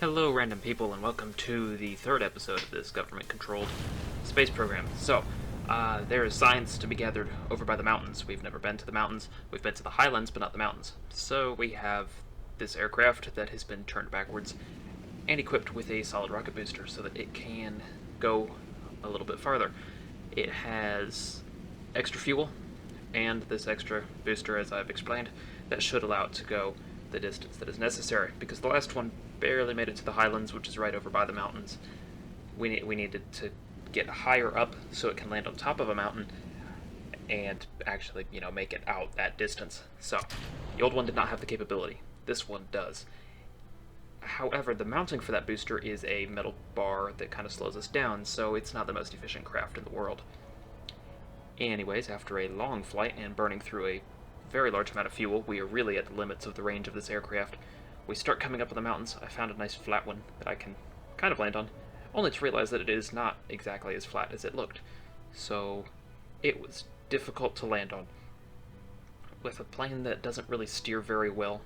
Hello, random people, and welcome to the third episode of this government-controlled space program. So, there is science to be gathered over by the mountains. We've never been to the mountains. We've been to the highlands, but not the mountains. So we have this aircraft that has been turned backwards and equipped with a solid rocket booster so that it can go a little bit farther. It has extra fuel, and this extra booster, as I've explained, that should allow it to go the distance that is necessary, because the last one barely made it to the highlands, which is right over by the mountains. We needed to get higher up so it can land on top of a mountain and actually, make it out that distance. So, the old one did not have the capability. This one does. However, the mounting for that booster is a metal bar that kind of slows us down, so it's not the most efficient craft in the world. Anyways, after a long flight and burning through a very large amount of fuel, we are really at the limits of the range of this aircraft. We start coming up on the mountains. I found a nice flat one that I can kind of land on, only to realize that it is not exactly as flat as it looked. So it was difficult to land on. With a plane that doesn't really steer very well,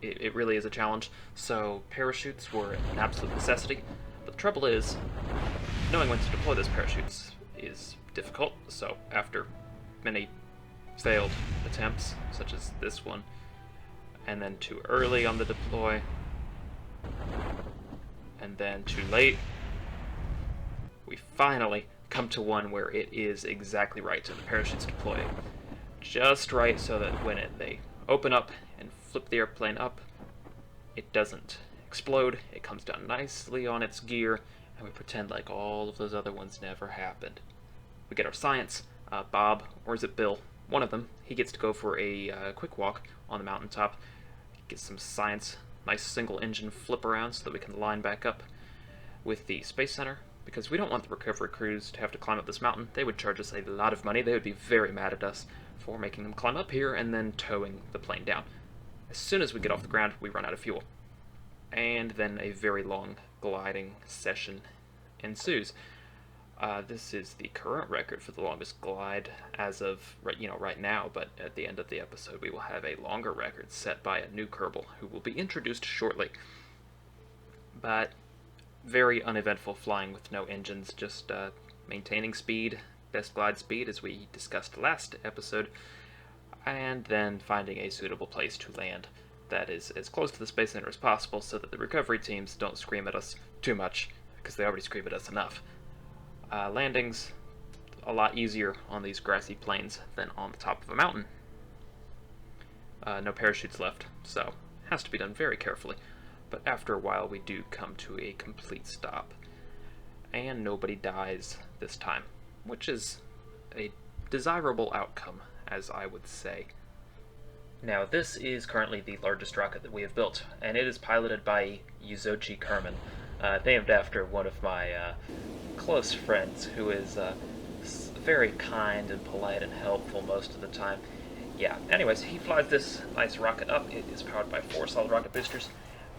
it really is a challenge. So parachutes were an absolute necessity. But the trouble is, knowing when to deploy those parachutes is difficult. So after many failed attempts, such as this one, and then too early on the deploy, and then too late, we finally come to one where it is exactly right, and the parachutes deploy just right so that when they open up and flip the airplane up, it doesn't explode, it comes down nicely on its gear, and we pretend like all of those other ones never happened. We get our science. Bob, or is it Bill? One of them, he gets to go for a quick walk on the mountaintop, get some science, nice single engine flip around so that we can line back up with the Space Center, because we don't want the recovery crews to have to climb up this mountain. They would charge us a lot of money. They would be very mad at us for making them climb up here and then towing the plane down. As soon as we get off the ground, we run out of fuel. And then a very long gliding session ensues. This is the current record for the longest glide as of right now, but at the end of the episode we will have a longer record set by a new Kerbal who will be introduced shortly. But very uneventful flying with no engines, just maintaining speed, best glide speed as we discussed last episode, and then finding a suitable place to land that is as close to the Space Center as possible so that the recovery teams don't scream at us too much, because they already scream at us enough. Landings a lot easier on these grassy plains than on the top of a mountain. No parachutes left, so has to be done very carefully. But after a while we do come to a complete stop. And nobody dies this time, which is a desirable outcome, as I would say. Now, this is currently the largest rocket that we have built, and it is piloted by Yuzochi Kerman, named after one of my close friends, who is very kind and polite and helpful most of the time. Yeah, anyways, he flies this nice rocket up. It is powered by 4 solid rocket boosters,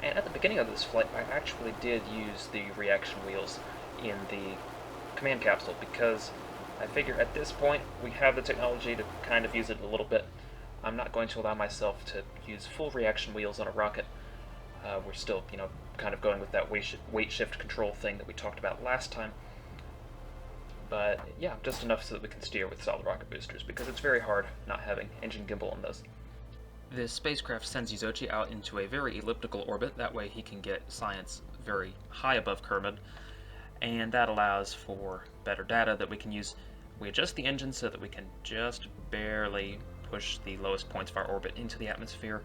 and at the beginning of this flight I actually did use the reaction wheels in the command capsule, because I figure at this point we have the technology to kind of use it a little bit. I'm not going to allow myself to use full reaction wheels on a rocket. We're still, kind of going with that weight shift control thing that we talked about last time. But yeah, just enough so that we can steer with solid rocket boosters, because it's very hard not having engine gimbal on those. This spacecraft sends Yuzochi out into a very elliptical orbit. That way he can get science very high above Kermit, and that allows for better data that we can use. We adjust the engine so that we can just barely push the lowest points of our orbit into the atmosphere.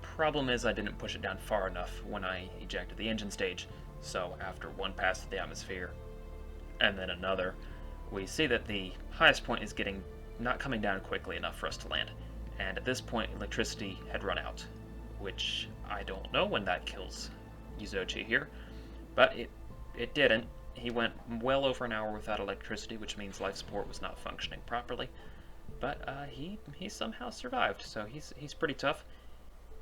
Problem is I didn't push it down far enough when I ejected the engine stage, so after one pass of the atmosphere and then another, we see that the highest point is not coming down quickly enough for us to land, and at this point electricity had run out, which I don't know when that kills Yuzochi here, but it didn't. He went well over an hour without electricity, which means life support was not functioning properly, but he somehow survived, so he's pretty tough.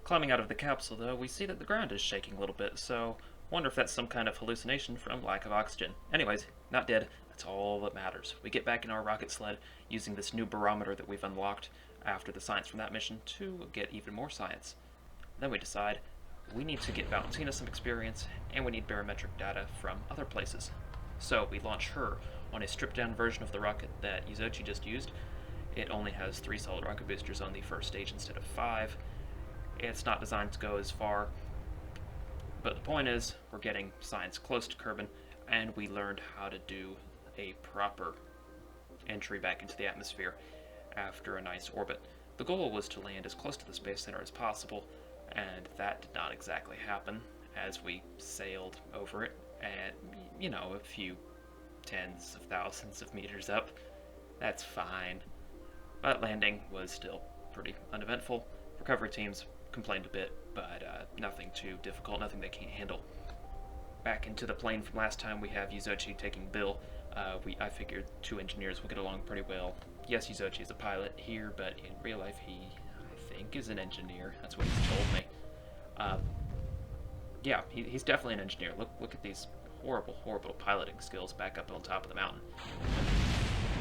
Climbing out of the capsule, though, we see that the ground is shaking a little bit, so wonder if that's some kind of hallucination from lack of oxygen. Anyways, not dead. That's all that matters. We get back in our rocket sled using this new barometer that we've unlocked after the science from that mission to get even more science. Then we decide, we need to get Valentina some experience, and we need barometric data from other places. So we launch her on a stripped-down version of the rocket that Yuzochi just used. It only has 3 solid rocket boosters on the first stage instead of 5. It's not designed to go as far, but the point is, we're getting science close to Kerbin, and we learned how to do a proper entry back into the atmosphere after a nice orbit. The goal was to land as close to the Space Center as possible, and that did not exactly happen as we sailed over it at, a few tens of thousands of meters up. That's fine. But landing was still pretty uneventful. Recovery teams complained a bit, but nothing too difficult, nothing they can't handle. Back into the plane from last time, we have Yuzochi taking Bill. I figured 2 engineers will get along pretty well. Yes, Yuzochi is a pilot here, but in real life he, I think, is an engineer. That's what he's told me. Yeah, he's definitely an engineer. Look at these horrible piloting skills back up on top of the mountain.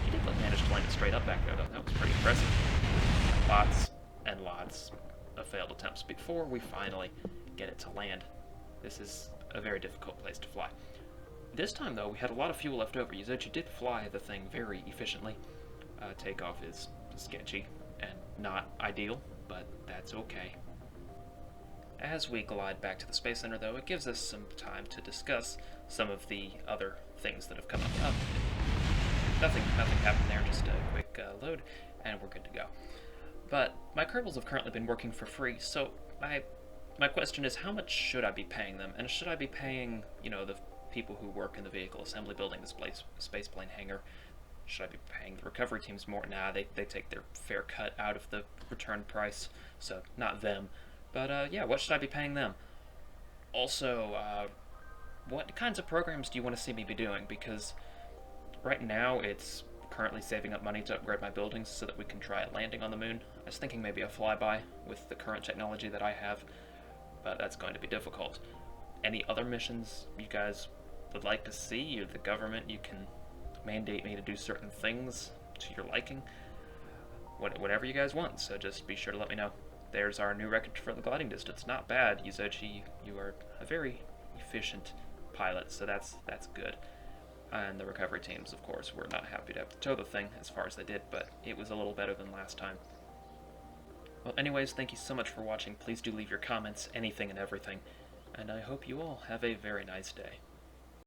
He did manage to land it straight up back there, though. That was pretty impressive. Lots and lots of failed attempts before we finally get it to land. This is a very difficult place to fly. This time, though, we had a lot of fuel left over. Yuzochi did fly the thing very efficiently. Takeoff is sketchy and not ideal, but that's okay. As we glide back to the Space Center, though, it gives us some time to discuss some of the other things that have come up. Nothing happened there, just a quick load, and we're good to go. But my Kerbals have currently been working for free, so my question is, how much should I be paying them? And should I be paying, the people who work in the vehicle assembly building, the spaceplane hangar? Should I be paying the recovery teams more? Nah, they take their fair cut out of the return price, so not them. But yeah, what should I be paying them? Also, what kinds of programs do you want to see me be doing? Because right now it's currently saving up money to upgrade my buildings so that we can try landing on the moon. I was thinking maybe a flyby with the current technology that I have, but that's going to be difficult. Any other missions you guys would like to see, or the government, you can mandate me to do certain things to your liking? Whatever you guys want, so just be sure to let me know. There's our new record for the gliding distance. Not bad, Yuzochi. You are a very efficient pilot, so that's good. And the recovery teams, of course, were not happy to have to tow the thing as far as they did, but it was a little better than last time. Well, anyways, thank you so much for watching. Please do leave your comments, anything and everything, and I hope you all have a very nice day.